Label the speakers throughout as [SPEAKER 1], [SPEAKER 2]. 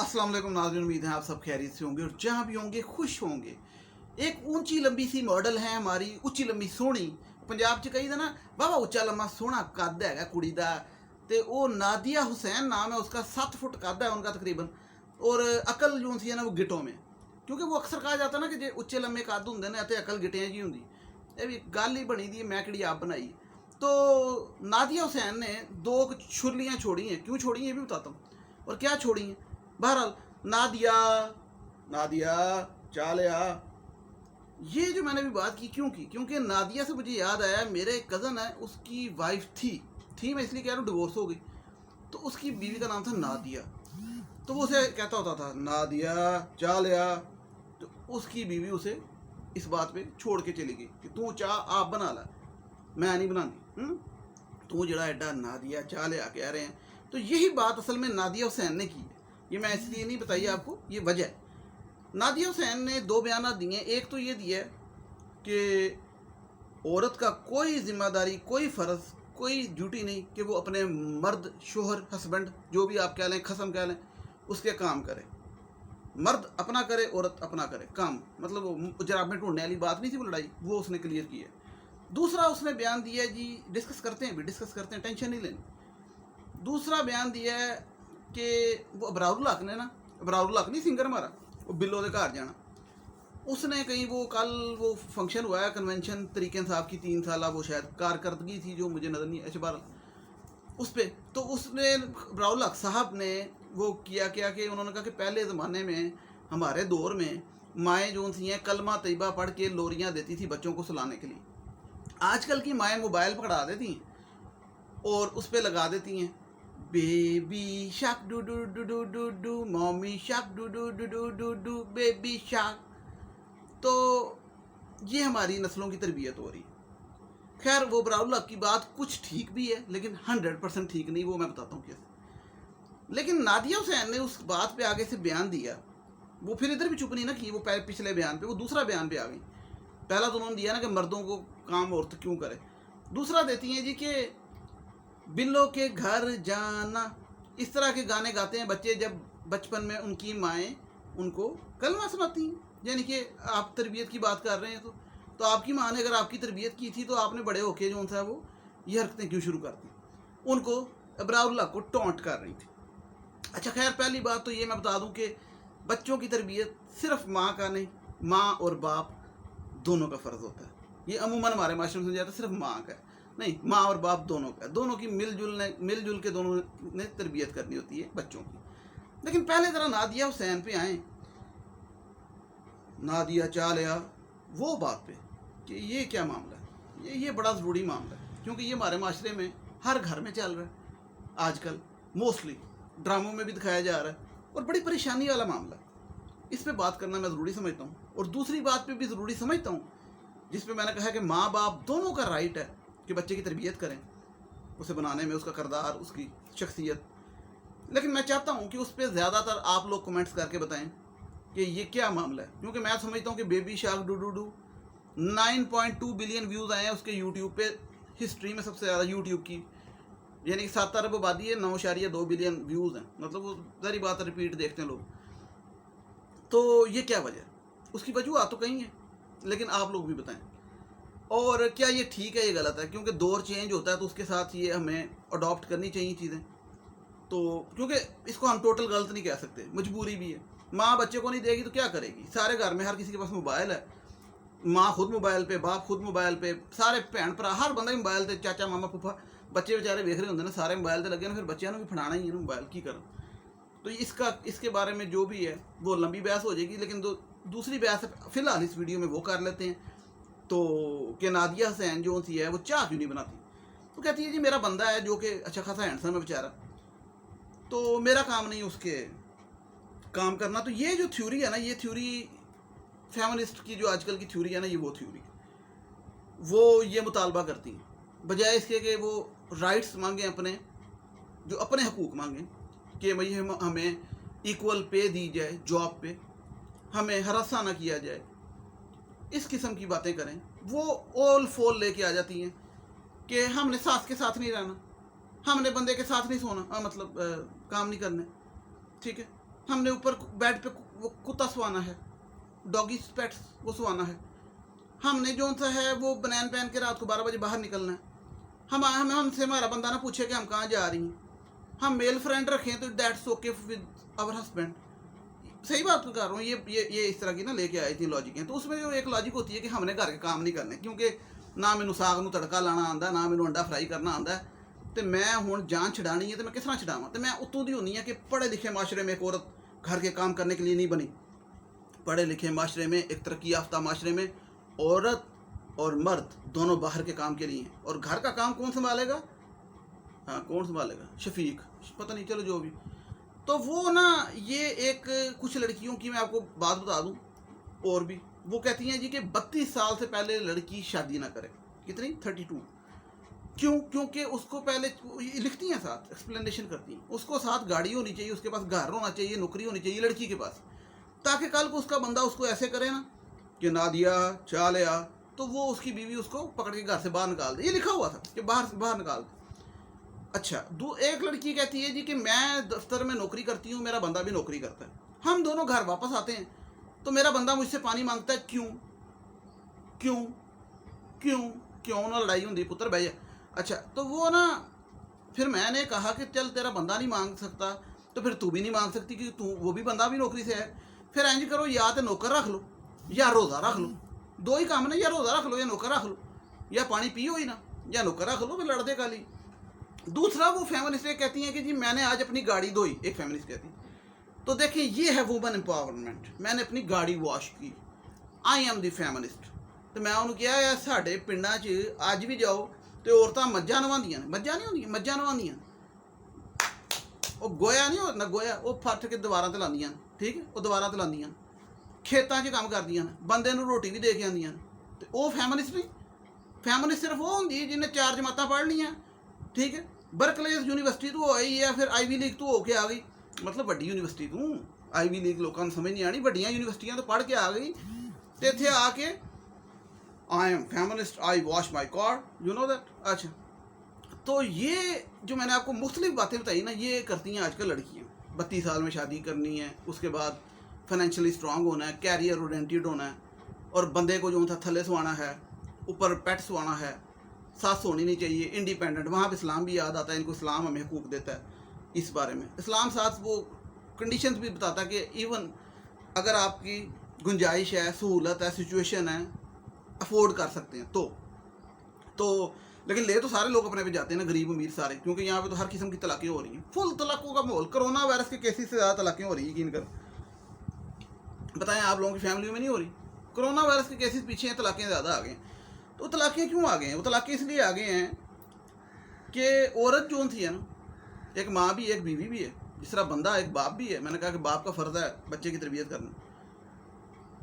[SPEAKER 1] अस्सलाम वालेकुम नाज़रीन, उम्मीद है आप सब खैरियत से होंगे और जहाँ भी होंगे खुश होंगे। एक ऊंची लंबी सी मॉडल है हमारी, ਉੱਚੀ ਲੰਬੀ ਸੋਹਣੀ। ਪੰਜਾਬ 'ਚ ਕਹੀਦਾ ਨਾ ਵਾਹਵਾ ਉੱਚਾ ਲੰਮਾ ਸੋਹਣਾ ਕੱਦ ਹੈਗਾ ਕੁੜੀ ਦਾ, ਤੇ ਉਹ नादिया हुसैन नाम है उसका। 7 फुट कद है उनका तकरीबन, और अकल जो सी है ना वो गिटों में, क्योंकि वो अक्सर कहा जाता ना कि जे ਉੱਚੇ लंबे कद होंगे ने ते अकल गिटियां जी होंगी। ये भी गल ही बनी दी, मैं किहड़ी आप बनाई। तो नादिया हुसैन ने 2 छुरलियाँ छोड़ी हैं। क्यों छोड़ी हैं ये भी बताता हूँ, और क्या छोड़ी हैं। बहरहाल नादिया नादिया चालिया, ये जो मैंने भी बात की क्यों की, क्योंकि नादिया से मुझे याद आया मेरे एक कज़न है, उसकी वाइफ थी मैं इसलिए कह रहा हूँ, डिवोर्स हो गई। तो उसकी बीवी का नाम था नादिया, तो वो उसे कहता होता था नादिया चालिया। तो उसकी बीवी उसे इस बात पे छोड़ के चली गई कि तू चाह आप बना ला, मैं नहीं बनानी, तू जड़ा एडा नादिया चालिया कह रहे हैं। तो यही बात असल में नादिया हुसैन ने की है। ये मैं इसलिए नहीं बताई आपको, ये वजह है। नादिया हुसैन ने 2 बयान दिए। एक तो ये दिया कि औरत का कोई जिम्मेदारी, कोई फ़र्ज़, कोई ड्यूटी नहीं कि वो अपने मर्द, शोहर, हस्बैंड, जो भी आप कह लें, खसम कह लें, उसके काम करे। मर्द अपना करे, औरत अपना करे काम। मतलब वो जराब में ढूंढने वाली बात नहीं थी वो लड़ाई, वो उसने क्लियर की है। दूसरा उसने बयान दिया है जी, डिस्कस करते हैं, टेंशन नहीं लेनी। दूसरा बयान दिया है कि वो अबरारुल हक ने ना, अबरारुल हक नहीं सिंगर हमारा, वो बिल्लो के घर जाना, उसने कहीं वो कल वो फंक्शन हुआ है कन्वेंशन तरीके इंसाफ की 3 साल वो शायद कारकर्दगी थी जो मुझे नज़र नहीं ऐसे बार उस पर। तो उसने अबरारुल हक साहब ने वो किया कि उन्होंने कहा कि पहले ज़माने में, हमारे दौर में, माएँ जो सी हैं कलमा तैयबा पढ़ के लोरियाँ देती थी बच्चों को सुलाने के लिए। आजकल की माएँ मोबाइल पकड़ा देती हैं और उस पर लगा देती हैं baby shark doo doo doo doo doo doo, mummy shark doo doo doo doo doo doo, baby shark. तो ये हमारी नस्लों की तरबियत हो रही है। खैर वो अबरारुल हक की बात कुछ ठीक भी है, लेकिन 100% ठीक नहीं, वो मैं बताता हूँ कैसे। लेकिन नादिया हुसैन ने उस बात पे आगे से बयान दिया। वो फिर इधर भी चुप नहीं ना की, वो पिछले बयान पे, वो दूसरा बयान पे आ गई। पहला तो उन्होंने दिया ना कि मर्दों को काम औरत क्यों करे। दूसरा देती हैं जी कि बिल्लो के घर जाना, इस तरह के गाने गाते हैं बच्चे जब बचपन में उनकी माएँ उनको कलमा सुनाती हैं। यानी कि आप तरबियत की बात कर रहे हैं, तो आपकी माँ ने अगर आपकी तरबियत की थी तो आपने बड़े होके जो सा वो ये हरकतें क्यों शुरू कर दी। उनको अबरारुल हक को टॉन्ट कर रही थी। अच्छा खैर, पहली बात तो ये मैं बता दूं कि बच्चों की तरबियत सिर्फ माँ का नहीं, माँ और बाप दोनों का फ़र्ज़ होता है। ये अमूमन हमारे माशरे में समझा जाता है सिर्फ माँ का नहीं, माँ और बाप दोनों का, दोनों की मिलजुल के दोनों ने तरबियत करनी होती है बच्चों की। लेकिन पहले ज़रा नादिया हुसैन पे आएँ, नादिया चालिया, वो बात पे कि ये क्या मामला है। ये बड़ा ज़रूरी मामला है, क्योंकि ये हमारे माशरे में हर घर में चल रहा है आजकल, मोस्टली ड्रामों में भी दिखाया जा रहा है, और बड़ी परेशानी वाला मामला है। इस पे बात करना मैं ज़रूरी समझता हूँ, और दूसरी बात पे भी ज़रूरी समझता हूँ जिस पे मैंने कहा कि माँ बाप दोनों का राइट है कि बच्चे की तरबियत करें, उसे बनाने में, उसका किरदार, उसकी शख्सियत। लेकिन मैं चाहता हूँ कि उस पर ज़्यादातर आप लोग कमेंट्स करके बताएं कि ये क्या मामला है। क्योंकि मैं समझता हूँ कि baby shark do doo do 9.2 billion views आए हैं उसके यूट्यूब पे, हिस्ट्री में सबसे ज़्यादा यूट्यूब की, यानी कि 7 अरब आबादी है, 9.2 बिलियन व्यूज़ हैं। मतलब वो सारी बात रिपीट देखते हैं लोग। तो ये क्या वजह है, उसकी वजूहत तो कहीं है, लेकिन आप लोग भी बताएं। और क्या ये ठीक है, ये गलत है, क्योंकि दौर चेंज होता है तो उसके साथ ये हमें अडॉप्ट करनी चाहिए चीज़ें। तो क्योंकि इसको हम टोटल गलत नहीं कह सकते, मजबूरी भी है। माँ बच्चे को नहीं देगी तो क्या करेगी। सारे घर में हर किसी के पास मोबाइल है, माँ खुद मोबाइल पे, बाप खुद मोबाइल पे, सारे भैन भरा हर बंदा मोबाइल पे, चाचा मामा फूफा, बच्चे बेचारे देख रहे होंगे ना, सारे मोबाइल पे लगे ना, फिर बच्चों ने भी फड़ाना ही है ना मोबाइल की करो। तो इसके बारे में जो भी है वो लंबी बहस हो जाएगी, लेकिन दूसरी बहस फ़िलहाल इस वीडियो में वो कर लेते हैं। तो कि नादिया हुसैन जो सी है वो चाह क्यों नहीं बनाती। तो कहती है जी मेरा बंदा है जो कि अच्छा खासा हैंडसम है बेचारा, तो मेरा काम नहीं उसके काम करना। तो ये जो थ्योरी है ना, ये थ्योरी फेमिनिस्ट की जो आजकल की थ्योरी है ना, ये वो थ्योरी वो ये मुतालबा करती हैं, बजाय इसके कि वो राइट्स मांगें अपने, जो अपने हकूक़ मांगें कि भाई हमें इक्वल पे दी जाए जॉब पे, हमें हरासा ना किया जाए, इस किस्म की बातें करें। वो ओल फोल लेके आ जाती हैं कि हमने सास के साथ नहीं रहना, हमने बंदे के साथ नहीं सोना, मतलब काम नहीं करने, ठीक है। हमने ऊपर बेड पे वो कुत्ता सुहाना है, डॉगी पेट्स वो सुहाना है, हमने जो सा है वो बनैन पहन के रात को 12 बजे बाहर निकलना है, हमें हमसे हमारा बंदा ना पूछे कि हम कहाँ जा रही हैं, हम मेल फ्रेंड रखें तो that's okay with our husband. सही बात कर रहा हूँ, ये इस तरह की ना लेके आई थी लॉजिक। तो उसमें जो एक लॉजिक होती है कि हमने घर के काम नहीं करने, क्योंकि ना मैनू साग नू तड़का लाना आंदा, ना मैनू अंडा फ्राई करना आंदा, तो मैं हुण जान छड़ानी है तो मैं किस तरह छड़ावां। तो मैं उत्तों दी होनी है कि पढ़े लिखे माशरे में एक औरत घर के काम करने के लिए नहीं बनी। पढ़े लिखे माशरे में, एक तरक्की याफ्ता माशरे में औरत और मर्द दोनों बाहर के काम के लिए हैं। और घर का काम कौन संभालेगा? हाँ, कौन संभालेगा? शफीक, पता नहीं, चलो जो भी। तो वो ना, ये एक कुछ लड़कियों की मैं आपको बात बता दूं, और भी वो कहती हैं जी कि 32 साल से पहले लड़की शादी ना करे। कितनी? 32। क्यों? क्योंकि उसको पहले लिखती हैं, साथ एक्सप्लेनेशन करती हैं, उसको साथ गाड़ी होनी चाहिए, उसके पास घर होना चाहिए, नौकरी होनी चाहिए लड़की के पास, ताकि कल को उसका बंदा उसको ऐसे करे ना कि ना दिया चाह लिया तो वो उसकी बीवी उसको पकड़ के घर से बाहर निकाल दे। ये लिखा हुआ था कि बाहर से बाहर निकाल दे। अच्छा, एक लड़की कहती है जी कि मैं दफ्तर में नौकरी करती हूँ, मेरा बंदा भी नौकरी करता है, हम दोनों घर वापस आते हैं तो मेरा बंदा मुझसे पानी मांगता है। क्यों? क्यों? क्यों? क्यों ना लड़ाई होती पुत्र भैया। अच्छा, तो वो ना, फिर मैंने कहा कि चल तेरा बंदा नहीं मांग सकता तो फिर तू भी नहीं मांग सकती, क्योंकि तू, वो भी बंदा भी नौकरी से है। फिर इंज करो, या तो नौकर रख लो या रोज़ा रख लो, दो ही काम ना, या रोज़ा रख लो या नौकर रख लो, या पानी पियो ही ना या नौकर रख लो, फिर लड़ दे गाली। दूसरा, वो फेमिनिस्ट कहती हैं कि जी मैंने आज अपनी गाड़ी धोई, एक फेमिनिस्ट कहती है। तो देखिए, ये है वुमन एम्पावरमेंट। मैंने अपनी गाड़ी वॉश की, आई एम दी फेमिनिस्ट। तो मैं उन्होंने कहा यार, साढ़े पिंडा च अज भी जाओ तो औरतां मज्झां नवांदियां ने, मज्झां नहीं होंदियां, मज्झां नवांदियां, वो गोया नहीं ना, गोया वो फट के दीवारां ते लांदियां, ठीक है, वो दीवारां ते लांदियां, खेतां 'च कम्म करदियां ने, बंदे नूं रोटी भी दे के आंदियां ने। ते ओह फेमिनिस्ट नहीं। फेमिनिस्ट सिर्फ वो होंदी जिन्हें 4 जमातां पढ़ लियां, ठीक है, बर्कलेस यूनिवर्सिटी तो आई है, फिर आईवी लीग तो होके आ गई, मतलब वड्डी यूनिवर्सिटी तू, आईवी लीग लोगों को समझ नहीं आनी, वड्डियां यूनिवर्सिटियां तो पढ़ के आ गई तो इत्थे आके I am feminist, I wash my car, you know that. अच्छा, तो ये जो मैंने आपको मुख्तलिफ बातें बताई ना, ये करती हैं आजकल लड़कियाँ। 32 साल में शादी करनी है, उसके बाद फाइनेंशियली स्ट्रांग होना है, कैरियर ओरिएंटेड होना है, और बंदे को जो था थल्ले सुहाना है, ऊपर पेट सुहाना है, सास होनी नहीं चाहिए, इंडिपेंडेंट। वहाँ पे इस्लाम भी याद आता है इनको, इस्लाम हमें हुकूक देता है इस बारे में। इस्लाम साथ वो कंडीशंस भी बताता है कि इवन अगर आपकी गुंजाइश है, सहूलत है, सिचुएशन है, अफोर्ड कर सकते हैं तो लेकिन ले तो सारे लोग अपने पे जाते हैं ना, गरीब अमीर सारे, क्योंकि यहाँ पे तो हर किस्म की तलाक़ें हो रही हैं, फुल तलाक़ों का माहौल। कोरोना वायरस के केसेस से ज़्यादा तलाक़ें हो रही हैं, यकीन कर। बताएं, आप लोगों की फैमिली में नहीं हो रही? कोरोना वायरस के केसेस पीछे हैं, तलाक़ें ज़्यादा आ गए हैं। तो तलाक़ें क्यों आ गए हैं? वो तलाक़ें इसलिए आ गए हैं कि औरत जो थी है ना, एक माँ भी एक बीवी भी है, जिस तरह बंदा एक बाप भी है। मैंने कहा कि बाप का फ़र्ज़ है बच्चे की तरबियत करना,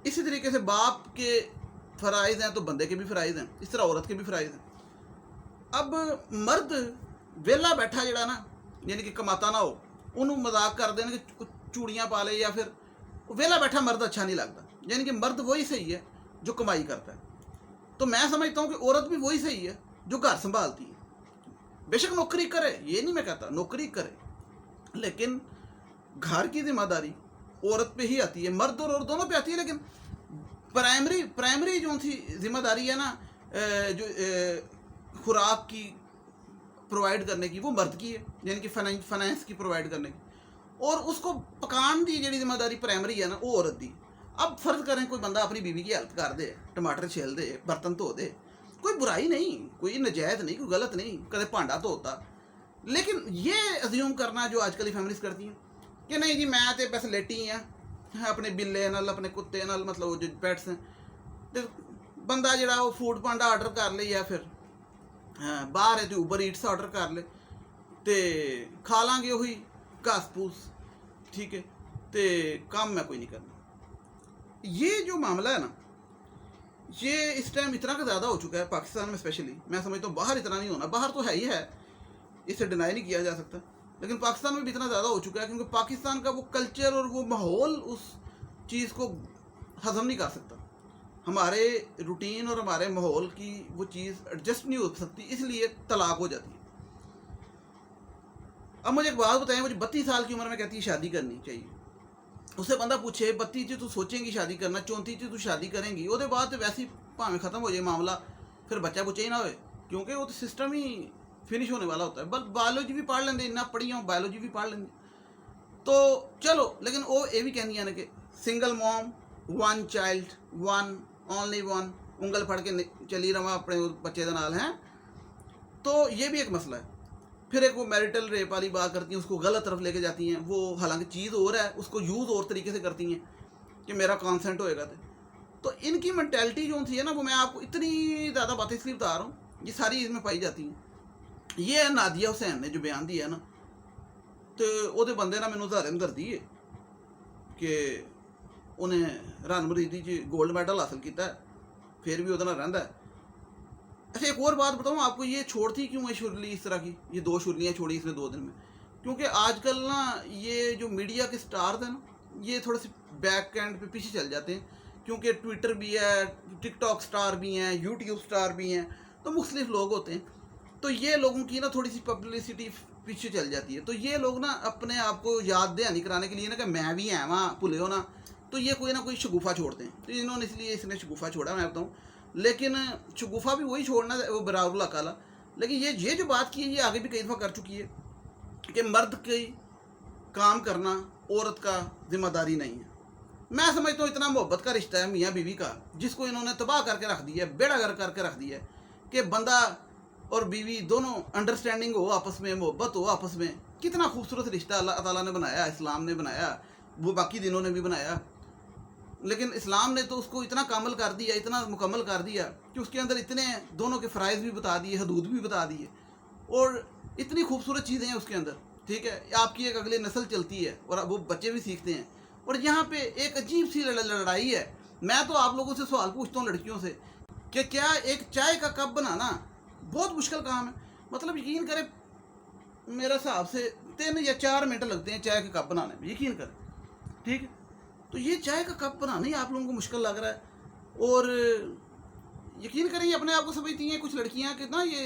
[SPEAKER 1] इसी तरीके से बाप के फ़राइज़ हैं तो बंदे के भी फ़राइज़ हैं, इस तरह औरत के भी फ़राइज़ हैं। अब मर्द वेला बैठा जड़ा ना, यानी कि कमाता ना हो, उन्होंने मजाक कर देना कि चूड़ियाँ पा ले, या फिर वेला बैठा मर्द अच्छा नहीं लगता। यानी कि मर्द वही सही है जो कमाई करता है। तो मैं समझता हूँ कि औरत भी वही सही है जो घर संभालती है। बेशक नौकरी करे, ये नहीं मैं कहता, नौकरी करे, लेकिन घर की जिम्मेदारी औरत पे ही आती है, मर्द और औरत दोनों पे आती है। लेकिन प्राइमरी जो थी जिम्मेदारी है ना, जो खुराक की प्रोवाइड करने की, वो मर्द की है, यानी कि फाइनेंस की प्रोवाइड करने की, और उसको पकान की जी जिम्मेदारी प्राइमरी है ना, वो औरत दी। अब फर्ज करें कोई बंदा अपनी बीवी की हेल्प कर दे, टमाटर छील दे, बर्तन धो दे, कोई बुराई नहीं, कोई नजायज़ नहीं, कोई गलत नहीं, कदे भांडा धोता। लेकिन ये अज्यूम करना जो आजकल फैमिलीज करती हैं कि नहीं जी मैं तो बस लेटी हाँ अपने बिल्ले नाल, अपने कुत्ते नाल, मतलब वो जो पेट्स हैं, तो बंदा जरा वो फूड पांडा ऑर्डर कर ले, या फिर हाँ बाहर है तो उबर ईट्स ऑर्डर कर ले, तो खा लांगे वही घास फूस, ठीक है, तो काम मैं कोई नहीं करना। ये जो मामला है ना, ये इस टाइम इतना का ज़्यादा हो चुका है पाकिस्तान में स्पेशली। मैं समझता हूँ बाहर इतना नहीं होना, बाहर तो है ही है, इसे डिनाई नहीं किया जा सकता, लेकिन पाकिस्तान में भी इतना ज़्यादा हो चुका है क्योंकि पाकिस्तान का वो कल्चर और वो माहौल उस चीज़ को हज़म नहीं कर सकता। हमारे रूटीन और हमारे माहौल की वो चीज़ एडजस्ट नहीं हो सकती, इसलिए तलाक हो जाती है। अब मुझे एक बात बताएं, मुझे 32 साल की उम्र में कहती है शादी करनी चाहिए, ਉਸੇ ਬੰਦਾ ਪੁੱਛੇ 32 ਚ ਤੂੰ ਸੋਚੇਂਗੀ ਸ਼ਾਦੀ ਕਰਨਾ, 34 ਚ ਤੂੰ ਸ਼ਾਦੀ ਕਰੇਂਗੀ, ਉਹਦੇ ਬਾਅਦ ਤੇ ਵੈਸੇ ਹੀ ਭਾਵੇਂ ख़त्म हो जाए मामला, फिर बच्चा बुच्चा ही ना होए, क्योंकि वो तो सिस्टम ही फिनिश होने वाला होता है। बस बायोलॉजी भी पढ़ लेंगे, इन्ना पढ़ी हूँ बायोलॉजी भी पढ़ लेंगे तो चलो। लेकिन वो ये भी कहनी है कि single mom, one child, one only one, उंगल फड़ के चली रहा अपने बच्चे के नाल हैं, तो ये भी एक मसला है। फिर एक वो मैरिटल रेप वाली बात करती हैं, उसको गलत तरफ लेके जाती हैं, वो हालांकि चीज़ और है, उसको यूज़ और तरीके से करती हैं कि मेरा कॉन्सेंट होएगा। तो इनकी मैंटेलिटी जो थी है ना, वो मैं आपको इतनी ज़्यादा बातें इसलिए बता रहा हूँ, ये सारी इसमें पाई जाती हैं। ये है नादिया हुसैन ने जो बयान दिया ना, तो वो बंदे ना मैंने उदाहरण कर दी है कि उन्हें रन मरीदी च गोल्ड मैडल हासिल किया, फिर भी वो रहा है। अच्छा एक और बात बताऊँ आपको, ये छोड़ती क्यों है शुरली इस तरह की, ये 2 शुरलियाँ छोड़ी इसने 2 दिन में, क्योंकि आजकल ना ये जो मीडिया के स्टार्स हैं ना, ये थोड़े से बैक एंड पे पीछे चल जाते हैं, क्योंकि ट्विटर भी है, टिकटॉक स्टार भी हैं, यूट्यूब स्टार भी हैं, तो मुख्तलिफ लोग होते हैं, तो ये लोगों की ना थोड़ी सी पब्लिसिटी पीछे चल जाती है। तो ये लोग ना अपने आप को याद दहानी कराने के लिए ना कि मैं भी है वहाँ भुले हो ना, तो ये कोई ना कोई शगुफा छोड़ते हैं। तो इन्होंने इसलिए इसने शगुफा छोड़ा, मैं बताऊँ, लेकिन शगुफा भी वही छोड़ना वो बरारुल्ला काला। लेकिन ये जो बात की है, ये आगे भी कई दफ़ा कर चुकी है कि मर्द की काम करना औरत का जिम्मेदारी नहीं है। मैं समझता हूँ इतना मोहब्बत का रिश्ता है मियाँ बीवी का, जिसको इन्होंने तबाह करके रख दिया है, बेड़ा गर्क करके रख दिया है कि बंदा और बीवी दोनों अंडरस्टैंडिंग हो आपस में, मोहब्बत हो आपस में। कितना खूबसूरत रिश्ता अल्लाह ताला ने बनाया, इस्लाम ने बनाया, वो बाकी दिनों ने भी बनाया, लेकिन इस्लाम ने तो उसको इतना कामल कर दिया, इतना मुकम्मल कर दिया कि उसके अंदर इतने दोनों के फ़राइज़ भी बता दिए, हदूद भी बता दिए, और इतनी खूबसूरत चीज़ें हैं उसके अंदर। ठीक है, आपकी एक अगली नस्ल चलती है और वो बच्चे भी सीखते हैं। और यहाँ पे एक अजीब सी लड़ाई है। मैं तो आप लोगों से सवाल पूछता हूँ लड़कियों से कि क्या एक चाय का कप बनाना बहुत मुश्किल काम है? मतलब यकीन करें, मेरे हिसाब से 3 या 4 मिनट लगते हैं चाय के कप बनाने में, यकीन करें। ठीक है, तो ये चाय का कप बनाना ही आप लोगों को मुश्किल लग रहा है। और यकीन करें, ये अपने आप को समझती हैं कुछ लड़कियाँ कि ना ये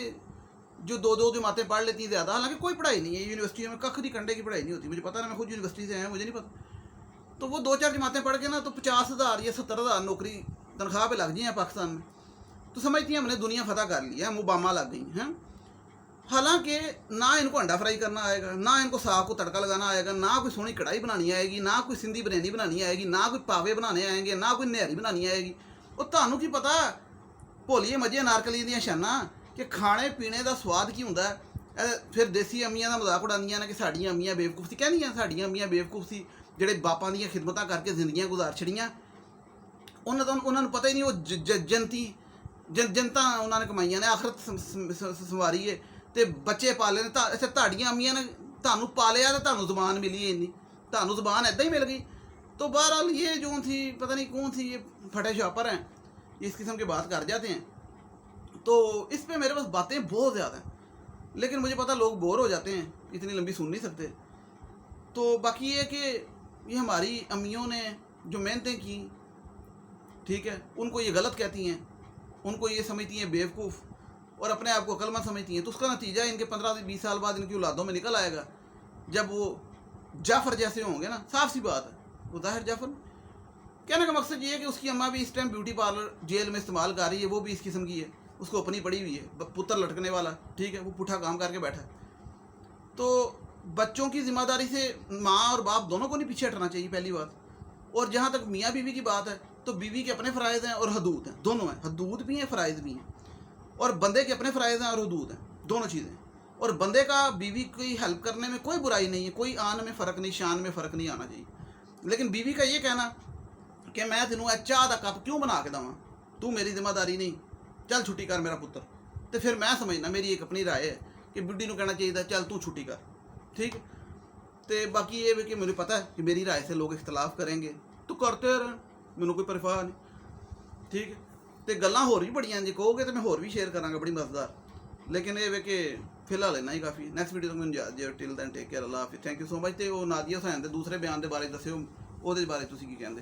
[SPEAKER 1] जो 2 जमातें पढ़ लेती हैं ज़्यादा, हालांकि कोई पढ़ाई नहीं है यूनिवर्सिटियों में, कख दी कंडे की पढ़ाई नहीं होती। मुझे पता ना, मैं खुद यूनिवर्सिटी से आया, मुझे नहीं पता। तो वो 2-4 जमातें पढ़ के ना तो 50,000 या 70,000 नौकरी तनख्वाह पे लग गई हैं पाकिस्तान में, तो समझती हैं हमने दुनिया फतह कर ली है, मुबामा लग गई हैं। हालांकि ना इनको अंडा फ्राई करना आएगा, ना इनको साग को तड़का लगाना आएगा, ना कोई सोहनी कढ़ाई बनानी आएगी, ना कोई सिंधी बिरयानी बनानी आएगी, ना कोई पावे बनाने आएंगे, ना कोई निहारी बनानी आएगी। और तुहानू की पता, भोलिए मजे नारकली दियां शाना कि खाने पीने का स्वाद की हुंदा है। फिर देसी अम्मियां का मजाक उड़ांदियां ने कि साडियां अम्मियां बेवकूफ सी, कहंदियां साडियां अम्मियां बेवकूफ सी ਜਿਹੜੇ ਬਾਪਾਂ ਦੀਆਂ ਖਿਦਮਤਾਂ ਕਰਕੇ ਜ਼ਿੰਦਗੀਆਂ ਗੁਜ਼ਾਰ ਛੜੀਆਂ, ਉਹਨਾਂ ਨੂੰ ਪਤਾ ਹੀ ਨਹੀਂ ਉਹ ਜਨਤਾ ਉਹਨਾਂ ਨੇ ਕਮਾਈਆਂ ਨੇ, ਆਖਰਤ ਸੰਵਾਰੀ ਹੈ ਤੇ ਬੱਚੇ ਪਾਲੇ ਨੇ। ਤਾਂ ਅੱਛਾ, ਤੁਹਾਡੀਆਂ ਅੰਮੀਆਂ ਨੇ ਤੁਹਾਨੂੰ ਪਾਲਿਆ ਤੇ ਤੁਹਾਨੂੰ ਜ਼ੁਬਾਨ ਮਿਲੀ ਹੈ ਇੰਨੀ, ਤੁਹਾਨੂੰ ਜ਼ੁਬਾਨ ऐदा ही मिल गई। तो बहरहाल ये जो थी, पता नहीं कौन सी ये फटे शॉपर हैं, इस किस्म की बात कर जाते हैं। तो इस पर मेरे पास बातें बहुत ज़्यादा हैं, लेकिन मुझे पता लोग बोर हो जाते हैं, इतनी लंबी सुन नहीं सकते। तो बाकी ये कि ये हमारी अम्मियों ने जो मेहनतें की, ठीक है, उनको ये गलत कहती हैं, उनको ये समझती हैं बेवकूफ़ और अपने आप को अक्लमंद समझती हैं। तो उसका नतीजा इनके 15 से 20 साल बाद इनकी औलादों में निकल आएगा, जब वो जाफ़र जैसे होंगे ना। साफ सी बात है, वो ज़ाहिर जाफ़र। कहने का मकसद ये है कि उसकी अम्मा भी इस टाइम ब्यूटी पार्लर जेल में इस्तेमाल कर रही है, वो भी इस किस्म की है, उसको अपनी पड़ी हुई है, पुत्र लटकने वाला, ठीक है, वो पुठा काम करके बैठा है। तो बच्चों की ज़िम्मेदारी से माँ और बाप दोनों को नहीं पीछे हटना चाहिए, पहली बात। और जहाँ तक मियाँ बीवी की बात है, तो बीवी के अपने फ़राइज़ हैं और हदूद हैं, दोनों हैं, हदूद भी हैं, फ़राइज़ भी हैं। और बंदे के अपने फ़राइज़ हैं और हदूद हैं, दोनों चीज़ें। और बंदे का बीवी की हेल्प करने में कोई बुराई नहीं है, कोई आन में फ़र्क नहीं, शान में फ़र्क नहीं आना चाहिए। लेकिन बीवी का ये कहना कि मैं तेनों चाह का कप क्यों बना के देवां, तू मेरी जिम्मेदारी नहीं, चल छुट्टी कर मेरा पुत्र, तो फिर मैं समझना, मेरी एक अपनी राय है कि बुढ़ी को कहना चाहिए चल तू छुट्टी कर, ठीक है। तो बाकी ये भी कि मुझे पता है कि मेरी राय से लोग इख्तलाफ करेंगे, तो करते रहन, मैनू कोई परवाह नहीं, ठीक है। तो गल्लां होर भी बड़ियां, जे कहोगे तो मैं होर भी शेयर करांगा, बड़ी मज़ेदार। लेकिन ये वे कि फिलहाल इन्ना ही काफ़ी। नैक्सट वीडियो तक मैंने इजाज़त दिओ, टिल दैन टेक केयर, अल्लाह हाफिज़, थैंक यू सो मच। तो वो नादिया हुसैन के दूसरे बयान के बारे दस्सिओ, ਉਹਦੇ ਬਾਰੇ ਤੁਸੀਂ ਕੀ ਕਹਿੰਦੇ?